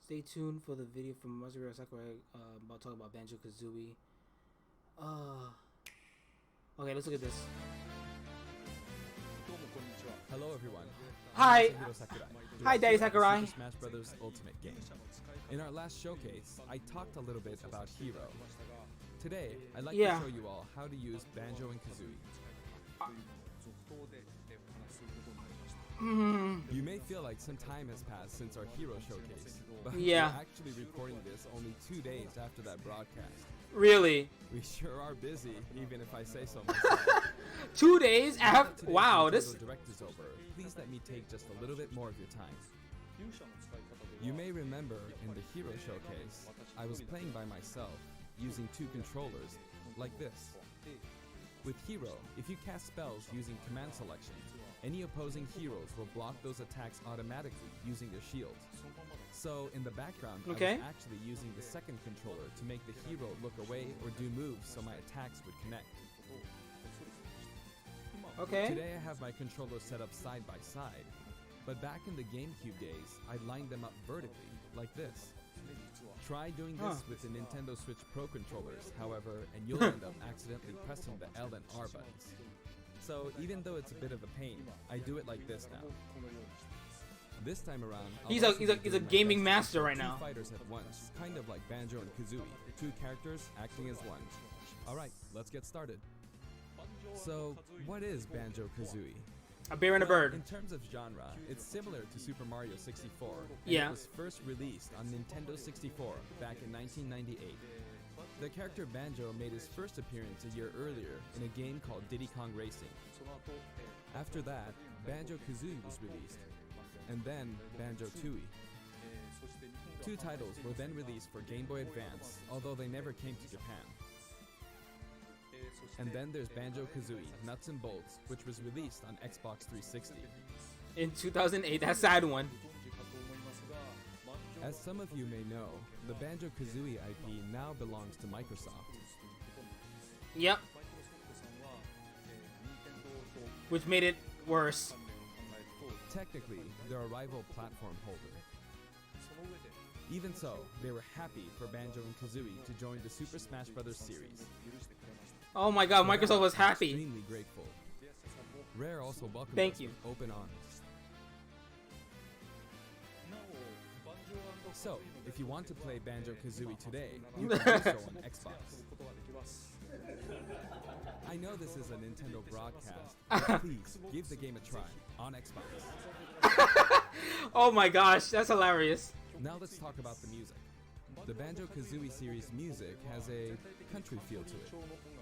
Stay tuned for the video from Masahiro Sakurai about talking about Banjo Kazooie. Okay, let's look at this. Hello everyone. Hi. I'm Masahiro Sakurai, Hi, Daddy director of the Sakurai. Super Smash Bros. Ultimate game. In our last showcase, I talked a little bit about Hero. Today, I'd like to show you all how to use Banjo and Kazooie. You may feel like some time has passed since our Hero showcase, but we're actually recording this only 2 days after that broadcast. Really? We sure are busy, even if I say so myself. 2 days after? Wow, this Direct is over. Please let me take just a little bit more of your time. You may remember in the Hero showcase, I was playing by myself, using 2 controllers, like this. With Hero, if you cast spells using command selection, any opposing heroes will block those attacks automatically using their shields. So in the background, I was actually using the second controller to make the hero look away or do moves so my attacks would connect. Today I have my controllers set up side by side, but back in the GameCube days, I lined them up vertically, like this. Try doing this with the Nintendo Switch Pro controllers, however, and you'll end up accidentally pressing the L and R buttons. So even though it's a bit of a pain, I do it like this now. This time around, he's a gaming master right now. 2 fighters at once, kind of like Banjo and Kazooie, 2 characters acting as one. Alright, let's get started. So, what is Banjo Kazooie? A bear and a bird. In terms of genre, it's similar to Super Mario 64. Yeah. It was first released on Nintendo 64 back in 1998. The character Banjo made his first appearance a year earlier in a game called Diddy Kong Racing. After that, Banjo Kazooie was released, and then Banjo Tooie. 2 titles were then released for Game Boy Advance, although they never came to Japan. And then there's Banjo Kazooie Nuts and Bolts, which was released on Xbox 360. In 2008, that sad one. As some of you may know, the Banjo Kazooie IP now belongs to Microsoft. Yep. Which made it worse. Technically, they're a rival platform holder. Even so, they were happy for Banjo and Kazooie to join the Super Smash Bros. Series. Oh my god, Microsoft was happy. Extremely grateful. Rare also welcomed us with open arms. So, if you want to play Banjo Kazooie today, you can do so on Xbox. I know this is a Nintendo broadcast, but please give the game a try on Xbox. Oh my gosh, that's hilarious. Now let's talk about the music. The Banjo Kazooie series music has a country feel to it.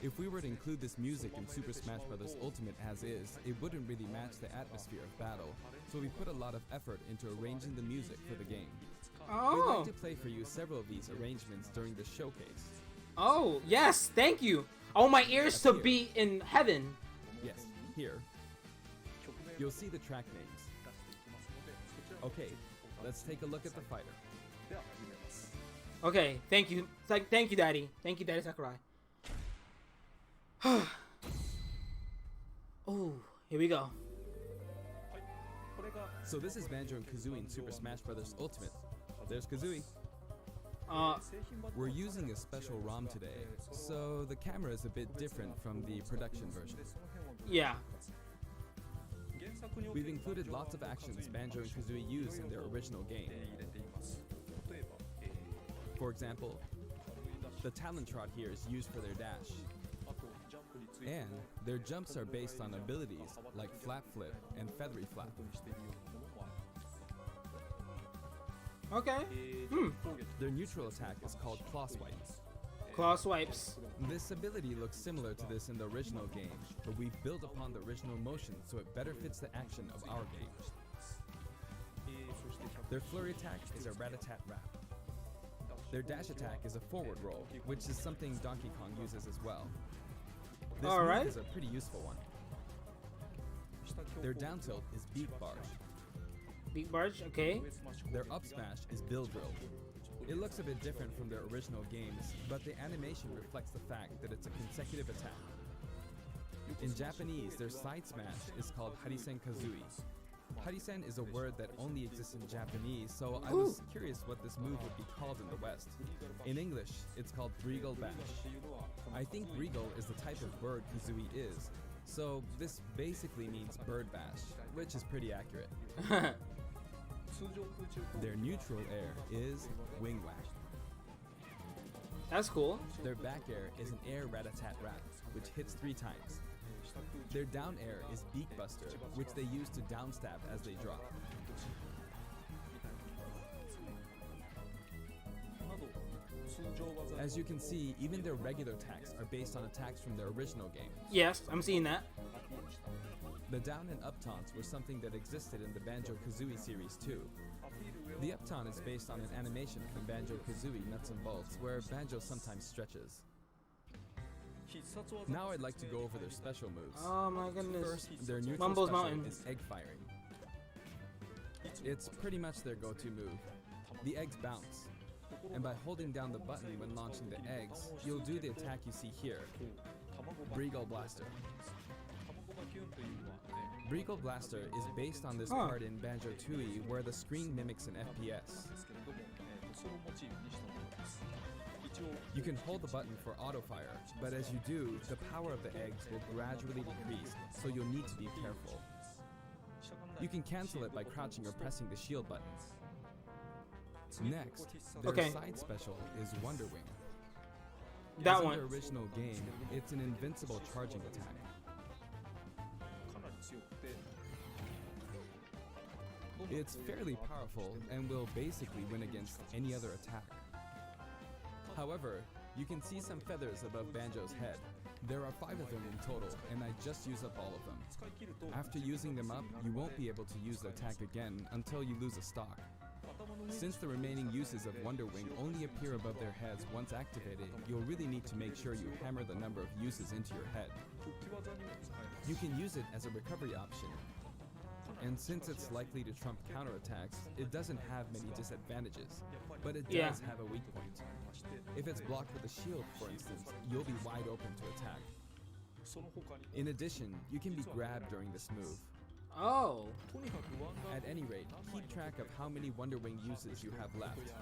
If we were to include this music in Super Smash Bros. Ultimate as is, it wouldn't really match the atmosphere of battle, so we put a lot of effort into arranging the music for the game. We'd like to play for you several of these arrangements during the showcase. Oh, yes, thank you. I want my ears to be in heaven. Yes, here. You'll see the track names. Okay, let's take a look at the fighter. Okay, thank you. Thank you, Daddy. Thank you, Daddy Sakurai. Oh, here we go. So this is Banjo and Kazooie in Super Smash Bros. Ultimate. There's Kazooie. We're using a special ROM today, so the camera is a bit different from the production version. Yeah. We've included lots of actions Banjo and Kazooie use in their original game. For example, the Talon Trot here is used for their dash. And their jumps are based on abilities like Flap Flip and Feathery Flap. Okay. Their neutral attack is called Claw Swipe. Claw swipes. This ability looks similar to this in the original game, but we've built upon the original motion so it better fits the action of our game. Their flurry attack is a Rat-a-tat-rap. Their dash attack is a forward roll, which is something Donkey Kong uses as well. This move is a pretty useful one. Their down tilt is Beak Barge. Beak Barge, okay. Their up smash is Bill Drill. It looks a bit different from their original games, but the animation reflects the fact that it's a consecutive attack. In Japanese, their side smash is called Harisen Kazooie. Harisen is a word that only exists in Japanese, so I was curious what this move would be called in the West. In English, it's called Regal Bash. I think Regal is the type of bird Kazooie is, so this basically means bird bash, which is pretty accurate. Their neutral air is Wing Whack. That's cool. Their back air is an air rat-a-tat-rat, which hits 3 times. Their down air is Beak Buster, which they use to downstab as they drop. As you can see, even their regular attacks are based on attacks from their original game. Yes, I'm seeing that. The down and up taunts were something that existed in the Banjo-Kazooie series too. The up taunt is based on an animation from Banjo-Kazooie Nuts and Bolts, where Banjo sometimes stretches. Now I'd like to go over their special moves. Oh my goodness. First, their neutral Mumbo's special Mountain. is egg firing. It's pretty much their go-to move. The eggs bounce, and by holding down the button when launching the eggs, you'll do the attack you see here, Breagle Blaster. Breagle Blaster is based on this part in Banjo-Tooie where the screen mimics an FPS. You can hold the button for auto fire, but as you do, the power of the eggs will gradually decrease, so you'll need to be careful. You can cancel it by crouching or pressing the shield button. Next, their side special is Wonder Wing. That As one. in the original game, it's an invincible charging attack. It's fairly powerful and will basically win against any other attack. However, you can see some feathers above Banjo's head. There are 5 of them in total, and I just used up all of them. After using them up, you won't be able to use the attack again until you lose a stock. Since the remaining uses of Wonder Wing only appear above their heads once activated, you'll really need to make sure you hammer the number of uses into your head. You can use it as a recovery option, and since it's likely to trump counterattacks, it doesn't have many disadvantages, but it does have a weak point. If it's blocked with a shield, for instance, you'll be wide open to attack. In addition, you can be grabbed during this move. Oh. At any rate, keep track of how many Wonder Wing uses you have left.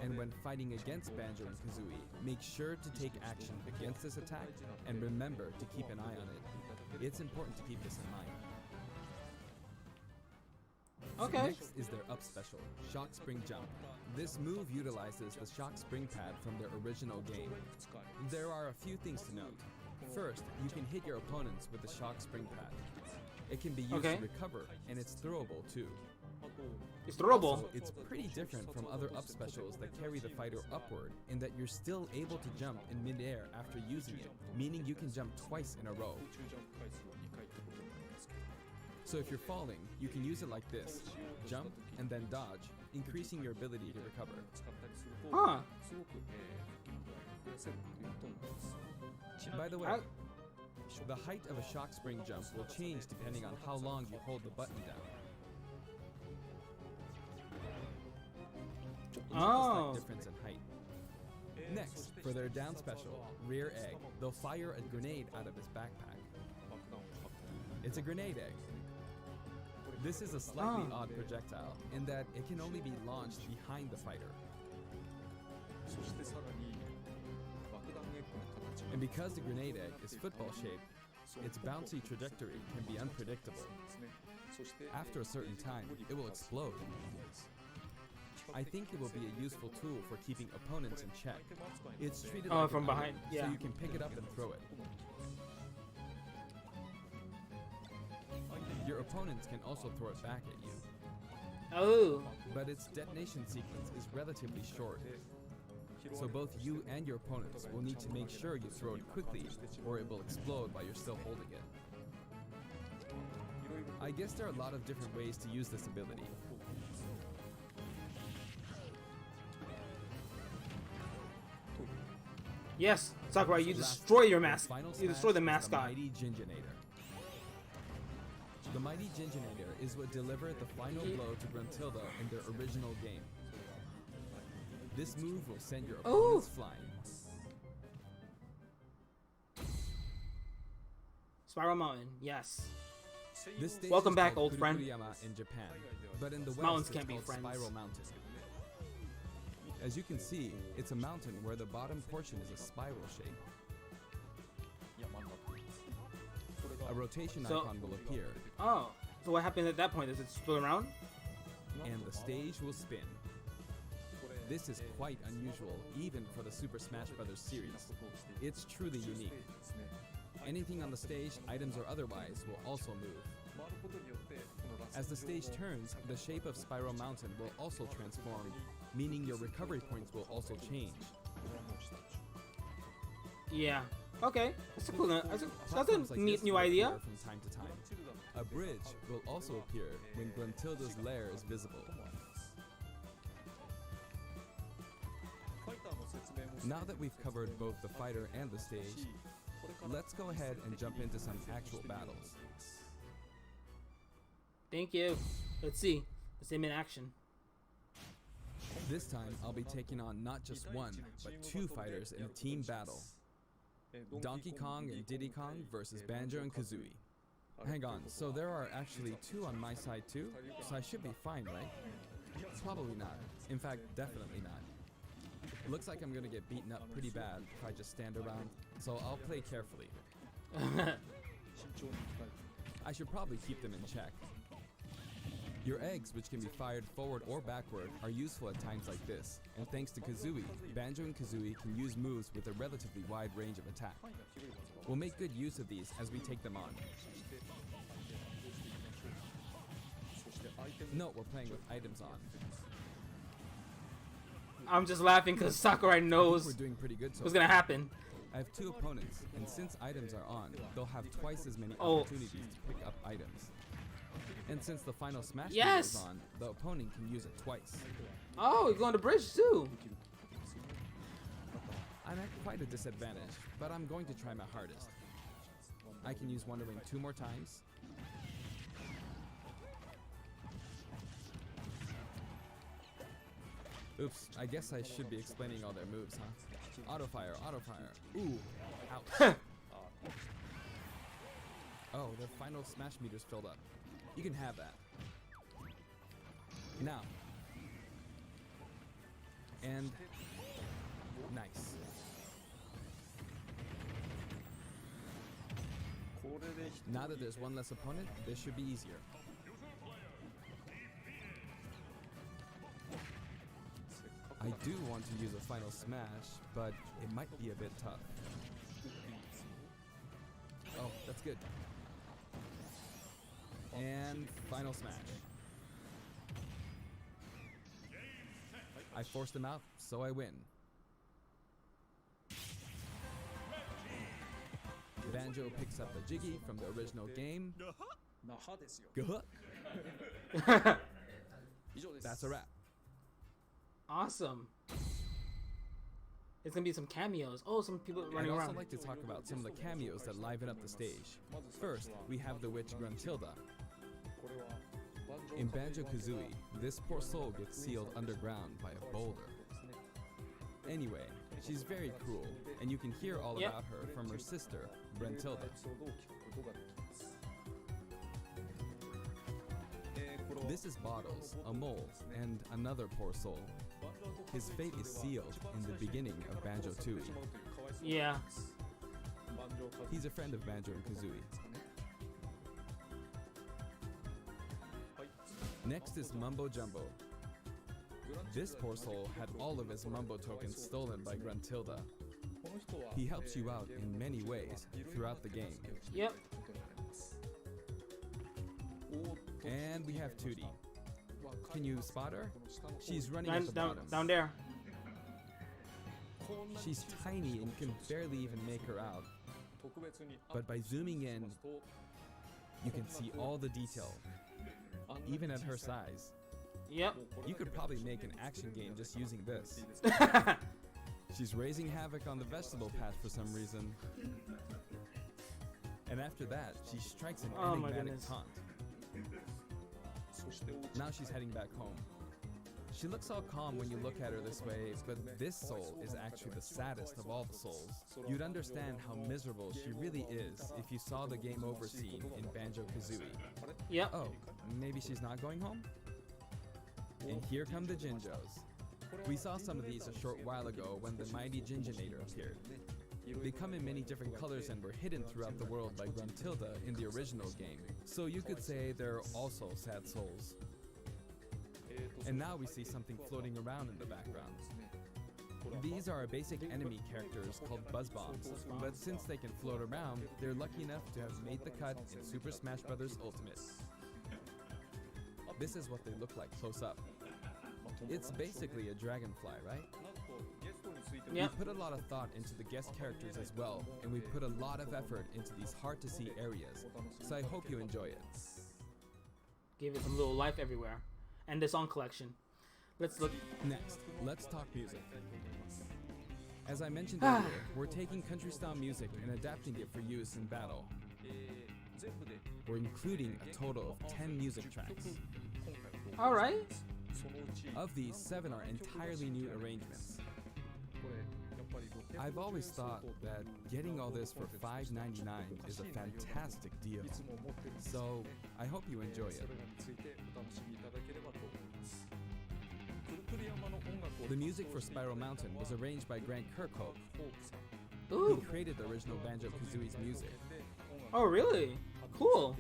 And when fighting against Banjo and Kazooie, make sure to take action against this attack, and remember to keep an eye on it. It's important to keep this in mind. Okay. Next is their up special, Shock Spring Jump. This move utilizes the Shock Spring pad from their original game. There are a few things to note. First, you can hit your opponents with the Shock Spring pad. It can be used to recover, and it's throwable too. It's throwable. Also, it's pretty different from other up specials that carry the fighter upward in that you're still able to jump in midair after using it, meaning you can jump twice in a row. So if you're falling, you can use it like this, jump and then dodge, increasing your ability to recover. Huh. By the way, the height of a Shock Spring jump will change depending on how long you hold the button down. Oh. Slight difference in height. Next, for their down special, Rear Egg, they'll fire a grenade out of his backpack. It's a grenade egg. This is a slightly odd projectile in that it can only be launched behind the fighter. And because the grenade egg is football shaped, its bouncy trajectory can be unpredictable. After a certain time, it will explode. I think it will be a useful tool for keeping opponents in check. It's treated like from an behind, item, so you can pick it up and throw it. Your opponents can also throw it back at you. Oh. But its detonation sequence is relatively short. So both you and your opponents will need to make sure you throw it quickly, or it will explode while you're still holding it. I guess there are a lot of different ways to use this ability. Yes, Sakurai, you destroy your mask. Final You destroy the smash is mascot. The Mighty Ginginator. The Mighty Ginginator is what delivered the final blow to Gruntilda in their original game. This move will send your opponents flying. Spiral Mountain, yes. This stage Welcome is back, called old friend. Kurukuyama in Japan, but in the West Mountains it's can't be called friends. Spiral Mountain. As you can see, it's a mountain where the bottom portion is a spiral shape. A rotation So- icon will appear, Oh, so what happens at that point? Does it spin around? and the stage will spin. This is quite unusual, even for the Super Smash Bros. Series. It's truly unique. Anything on the stage, items or otherwise, will also move. As the stage turns, the shape of Spiral Mountain will also transform, meaning your recovery points will also change. Yeah. Okay. That's a cool. That's Platforms a like neat this new will idea. appear from time to time. A bridge will also appear when Gruntilda's lair is visible. Now that we've covered both the fighter and the stage, let's go ahead and jump into some actual battles. Thank you. Let's see. Let's see him in action. This time, I'll be taking on not just one, but two fighters in a team battle. Donkey Kong and Diddy Kong versus Banjo and Kazooie. Hang on, so there are actually two on my side too? So I should be fine, right? Probably not. In fact, definitely not. Looks like I'm gonna get beaten up pretty bad if I just stand around, so I'll play carefully. I should probably keep them in check. Your eggs, which can be fired forward or backward, are useful at times like this, and thanks to Kazooie, Banjo and Kazooie can use moves with a relatively wide range of attack. We'll make good use of these as we take them on. Note we're playing with items on. I'm just laughing because Sakurai I think knows we're doing pretty good so what's far. gonna happen. I have two opponents, and since items are on, they'll have twice as many Oh. opportunities to pick up items. And since the final smash meter Yes! is on, the opponent can use it twice. Oh, you're going to bridge too. I'm at quite a disadvantage, but I'm going to try my hardest. I can use Wonder Wing 2 more times. Oops, I guess I should be explaining all their moves, huh? Auto fire, auto fire. Ooh, ouch. Oh, their final smash meter's filled up. You can have that. Now. And nice. Now that there's one less opponent, this should be easier. I do want to use a final smash, but it might be a bit tough. Oh, that's good. And final smash. I forced him out, so I win. Banjo picks up the Jiggy from the original game. Gah. That's a wrap. Awesome. It's gonna be some cameos. Oh, some people I'd running also around. like to talk about some of the cameos that liven up the stage. First, we have the witch Gruntilda. In Banjo-Kazooie, this poor soul gets sealed underground by a boulder. Anyway, she's very cruel, and you can hear all Yep. about her from her sister, Brentilda. This is Bottles, a mole, and another poor soul. His fate is sealed in the beginning of Banjo-Tooie. Yeah. He's a friend of Banjo and Kazooie. Next is Mumbo Jumbo. This poor soul had all of his Mumbo tokens stolen by Gruntilda. He helps you out in many ways throughout the game. Yep. And we have Tootie. Can you spot her? She's running at the bottom. Down there. She's tiny and can barely even make her out. But by zooming in, you can see all the detail, even at her size. Yep. You could probably make an action game just using this. She's raising havoc on the vegetable patch for some reason. And after that, she strikes an Oh my enigmatic goodness. taunt. Now she's heading back home. She looks all calm when you look at her this way, but this soul is actually the saddest of all the souls. You'd understand how miserable she really is if you saw the game over scene in Banjo-Kazooie. Yep. Oh, maybe she's not going home? And here come the Jinjos. We saw some of these a short while ago when the mighty Jinjonator appeared. They come in many different colors and were hidden throughout the world by Gruntilda in the original game, so you could say they're also sad souls. And now we see something floating around in the background. These are our basic enemy characters called Buzz Bombs, but since they can float around, they're lucky enough to have made the cut in Super Smash Bros. Ultimate. This is what they look like close up. It's basically a dragonfly, right? Yep. We put a lot of thought into the guest characters as well, and we put a lot of effort into these hard-to-see areas, so I hope you enjoy it. Gave it some little life everywhere. And the song collection. Let's look. Next, let's talk music. As I mentioned earlier, we're taking country-style music and adapting it for use in battle. We're including a total of 10 music tracks. Alright. Of these, 7 are entirely new arrangements. I've always thought that getting all this for $5.99 is a fantastic deal. So, I hope you enjoy it. The music for Spiral Mountain was arranged by Grant Kirkhope. Ooh. He created the original Banjo-Kazooie's music. Oh, really? Cool.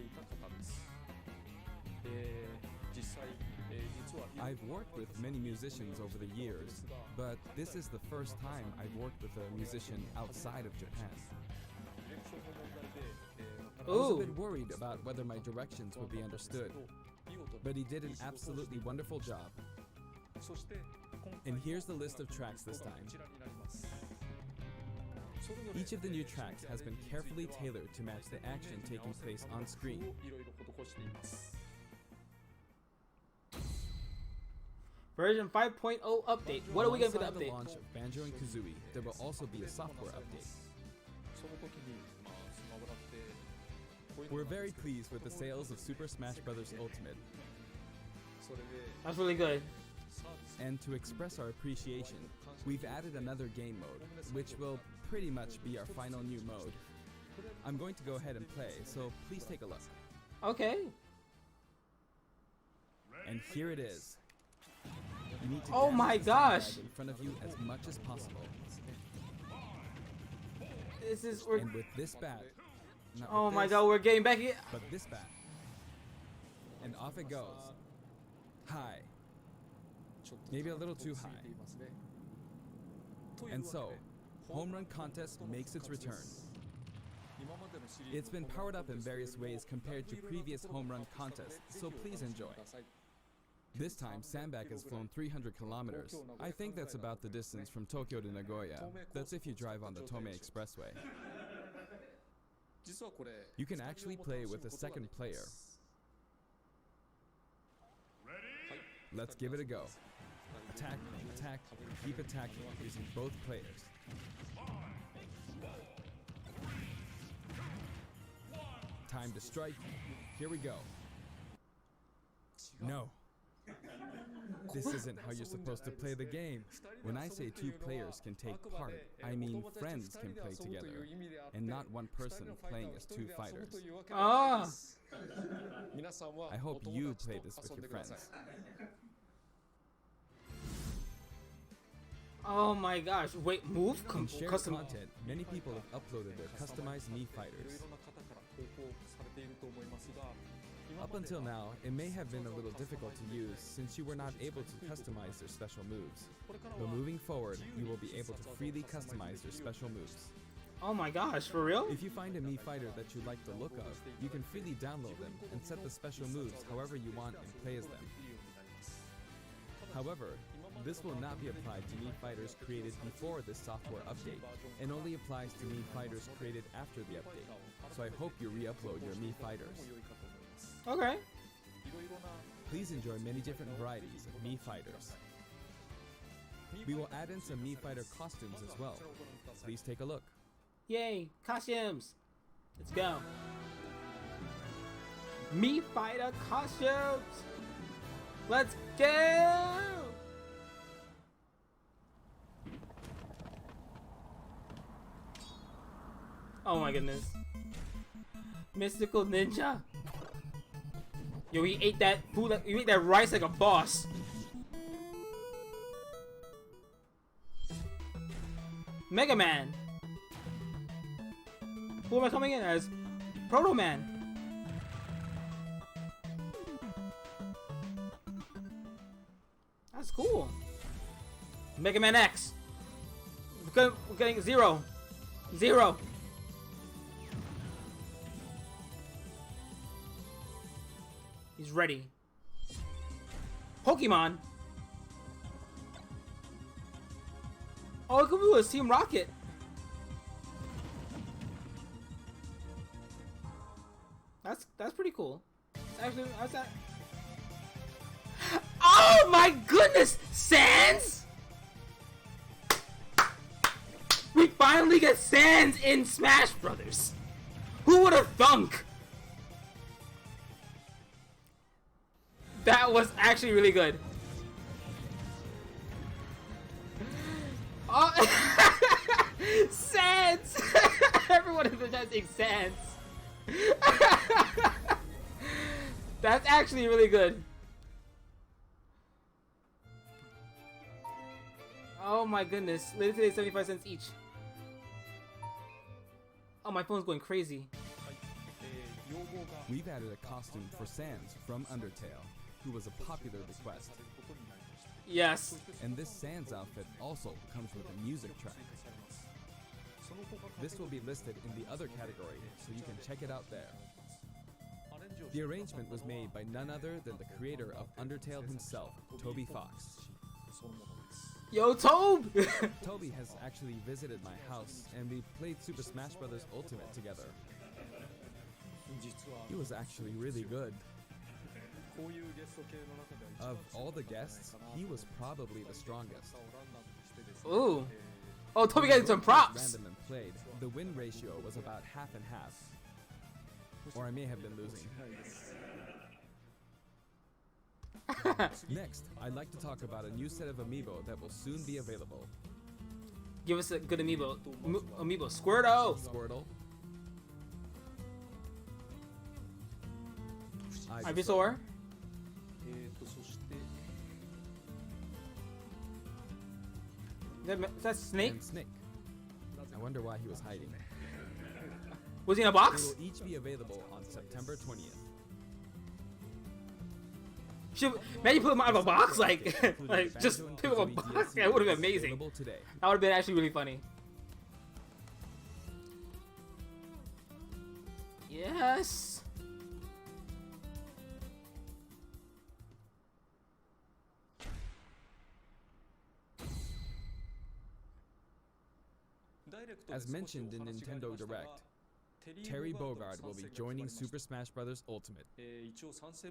I've worked with many musicians over the years, but this is the first time I've worked with a musician outside of Japan. I was a bit worried about whether my directions would be understood, but he did an absolutely wonderful job. And here's the list of tracks this time. Each of the new tracks has been carefully tailored to match the action taking place on screen. Version 5.0 update. What are we getting for the Alongside update? the launch of Banjo and Kazooie, there will also be a software update. We're very pleased with the sales of Super Smash Bros. Ultimate, That's really good. and to express our appreciation, we've added another game mode, which will pretty much be our final new mode. I'm going to go ahead and play, so please take a look. Okay. And here it is. You need to Oh dance my with the gosh. sandbag in front of you as much as possible. This is. And with this bat, not Oh with my this, god, we're getting back here. but this bat. And off it goes. High. Maybe a little too high. And so, Home Run Contest makes its return. It's been powered up in various ways compared to previous Home Run contests, so please enjoy. This time, Sandbag has flown 300 kilometers. I think that's about the distance from Tokyo to Nagoya. That's if you drive on the Tomei Expressway. You can actually play with a second player. Let's give it a go. Attack, attack, keep attacking using both players. Time to strike. Here we go. No. This isn't how you're supposed to play the game. When I say 2 players can take part, I mean friends can play together, and not one person playing as 2 fighters. Ah. I hope you play this with your friends. Oh my gosh. Wait, move? In shared Custom. content, many people have uploaded their customized Mii fighters. Up until now, it may have been a little difficult to use since you were not able to customize their special moves. But moving forward, you will be able to freely customize their special moves. Oh my gosh, for real? If you find a Mii fighter that you like the look of, you can freely download them and set the special moves however you want and play as them. However, this will not be applied to Mii fighters created before this software update, and only applies to Mii fighters created after the update. So I hope you re-upload your Mii fighters. Okay. Please enjoy many different varieties of Mii fighters. We will add in some Mii fighter costumes as well. Please take a look. Yay, costumes. Let's go. Mii fighter costumes. Let's go. Oh my goodness. Mystical Ninja. Yo, he ate that food. He ate that rice like a boss. Mega Man. Who am I coming in as? Proto Man. That's cool. Mega Man X. We're getting Zero. Zero. He's ready. Pokemon. Oh, it could be with Team Rocket. That's pretty cool. Actually, how's that? Oh my goodness, Sans! We finally get Sans in Smash Brothers. Who would have thunk? That was actually really good. Oh, Sans! Everyone is saying Sans. That's actually really good. Oh my goodness. Later today, 75 cents each. Oh, my phone's going crazy. We've added a costume for Sans from Undertale, who was a popular request. Yes. And this Sans outfit also comes with a music track. This will be listed in the other category, so you can check it out there. The arrangement was made by none other than the creator of Undertale himself, Toby Fox. Yo, Tobe! Toby has actually visited my house, and we played Super Smash Bros. Ultimate together. He was actually really good. Of all the guests, he was probably the strongest. Ooh. Oh, Toby got some props! Random and played, the win ratio was about half and half. Or I may have been losing. Next, I'd like to talk about a new set of amiibo that will soon be available. Give us a good amiibo. Amiibo. Squirtle! Squirtle. Ivysaur. Is that Snake? And Snake. I wonder why he was hiding. Was he in a They box? will each be available on September 20th. Should, imagine put him out of a box, like just pick up a box. That would have been amazing. Available today. That would have been actually really funny. Yes. As mentioned in Nintendo Direct, Terry Bogard will be joining Super Smash Bros. Ultimate.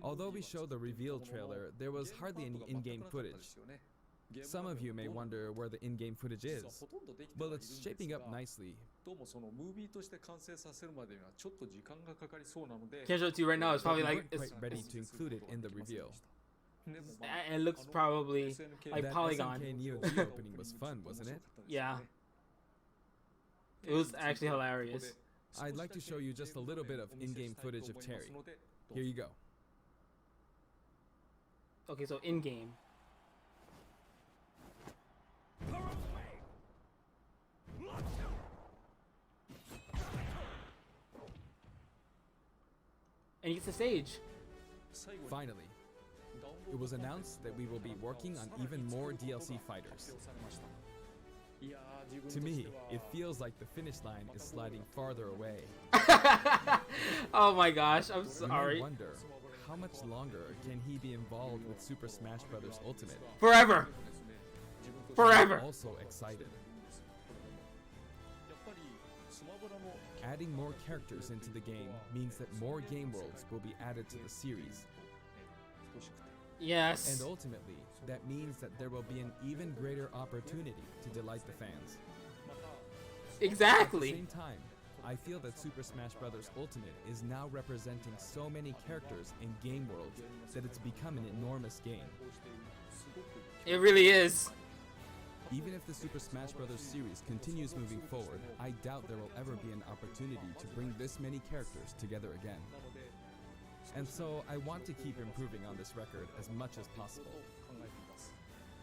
Although we showed the reveal trailer, there was hardly any in-game footage. Some of you may wonder where the in-game footage is. Well, it's shaping up nicely. Can't show it to you right now. It's probably We like weren't it's, quite ready to include it in the reveal. it looks probably like That Polygon. SNK Neo Geo opening was fun, wasn't it? Yeah. It was actually hilarious. I'd like to show you just a little bit of in-game footage of Terry. Here you go. Okay, so in game. And he gets the stage. Finally, it was announced that we will be working on even more DLC fighters. To me, it feels like the finish line is sliding farther away. Oh my gosh, I'm You may sorry. wonder, how much longer can he be involved with Super Smash Bros. Ultimate? Forever. I'm Forever. also excited. Adding more characters into the game means that more game worlds will be added to the series. Yes. And ultimately, that means that there will be an even greater opportunity to delight the fans. At the Exactly. same time, I feel that Super Smash Bros. Ultimate is now representing so many characters in game worlds that it's become an enormous game. It really is. Even if the Super Smash Bros. Series continues moving forward, I doubt there will ever be an opportunity to bring this many characters together again. And so I want to keep improving on this record as much as possible.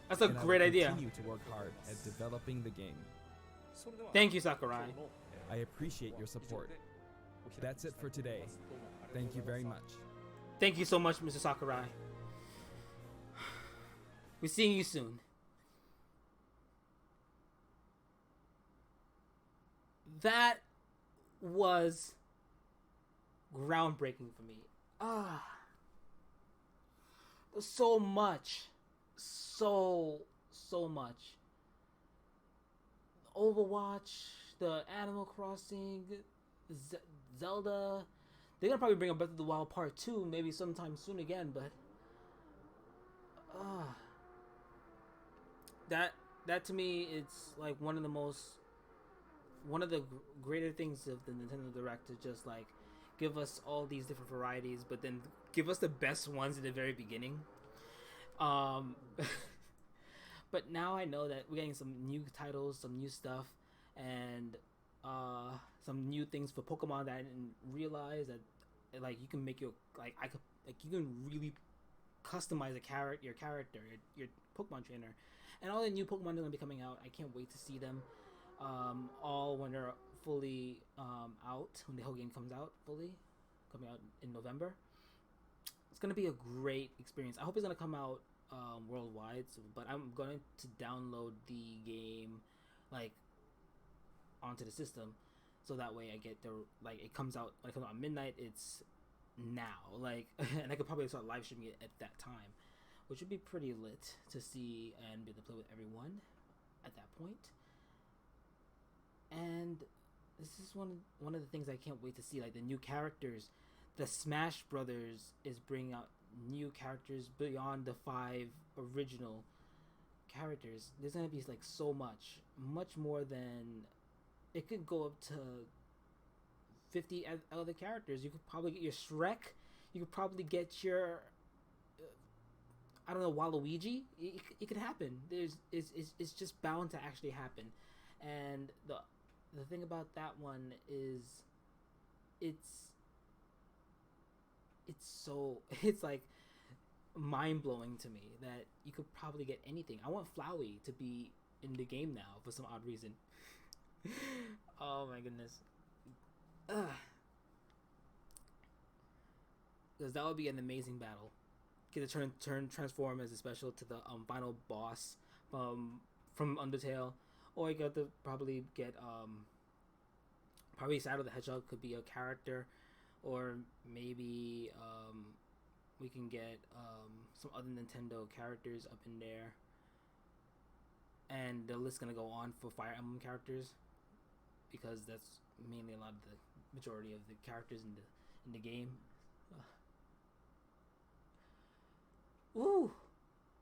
That's a And great I will idea. continue to work hard at developing the game. Thank you, Sakurai. I appreciate your support. That's it for today. Thank you very much. Thank you so much, Mr. Sakurai. We're seeing you soon. That was groundbreaking for me. There's so much. So much. Overwatch, the Animal Crossing, Zelda. They're gonna probably bring up Breath of the Wild Part 2 maybe sometime soon again, but that to me, it's like one of the greater things of the Nintendo Direct, to just like give us all these different varieties, but then give us the best ones in the very beginning. But now I know that we're getting some new titles, some new stuff, and some new things for Pokemon that I didn't realize, that like you can make you can really customize your character, your Pokemon trainer, and all the new Pokemon are gonna be coming out. I can't wait to see them. All when they're fully out, when the whole game comes out fully, coming out in November. It's gonna be a great experience. I hope it's gonna come out worldwide, but I'm going to download the game like onto the system, so that way I get the it comes out when it comes out at midnight. It's now, and I could probably start live streaming it at that time, which would be pretty lit to see and be able to play with everyone at that point. And this is one of the things I can't wait to see, like the new characters. The Smash Brothers is bringing out new characters beyond the 5 original characters. There's gonna be like so much more than it could go up to 50 other characters. You could probably get your Shrek. You could probably get your I don't know, Waluigi. It could happen. It's just bound to actually happen. And the thing about that one is it's like mind-blowing to me that you could probably get anything. I want Flowey to be in the game now for some odd reason. Oh my goodness. Because that would be an amazing battle. Get to transform as a special to the final boss from Undertale, or you got to probably get probably Shadow the Hedgehog could be a character, or maybe we can get some other Nintendo characters up in there, and the list's gonna go on for Fire Emblem characters, because that's mainly a lot of the majority of the characters in the game. Ooh,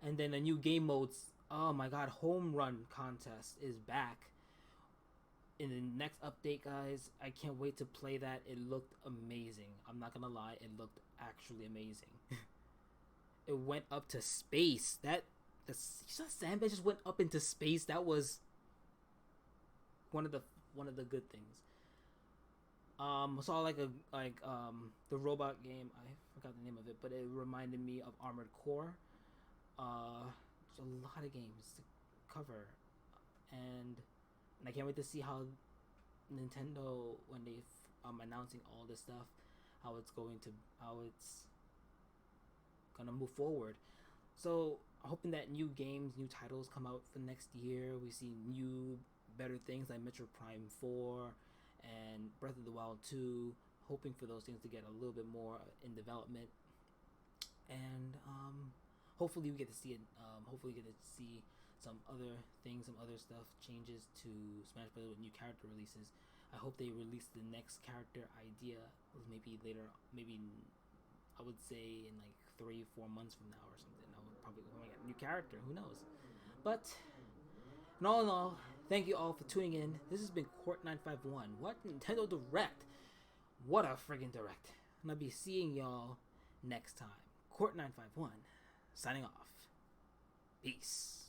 and then the new game modes. Oh my god, Home Run Contest is back in the next update, guys. I can't wait to play that. It looked amazing. I'm not gonna lie, it looked actually amazing. It went up to space. You saw Sandbag just went up into space. That was one of the good things. Saw the robot game. I forgot the name of it, but it reminded me of Armored Core. There's a lot of games to cover, and I can't wait to see how Nintendo, when they announcing all this stuff, how it's gonna move forward. So hoping that new games, new titles come out for next year. We see new, better things like Metroid Prime 4 and Breath of the Wild 2. Hoping for those things to get a little bit more in development, and hopefully we get to see it. Hopefully we get to see some other things, some other stuff, changes to Smash Bros. With new character releases. I hope they release the next character idea maybe later, maybe I would say in like 3-4 months from now or something. I would probably get a new character, who knows. But in all, thank you all for tuning in. This has been Court 951. What Nintendo Direct? What a friggin' direct. And I'll be seeing y'all next time. Court 951 signing off. Peace.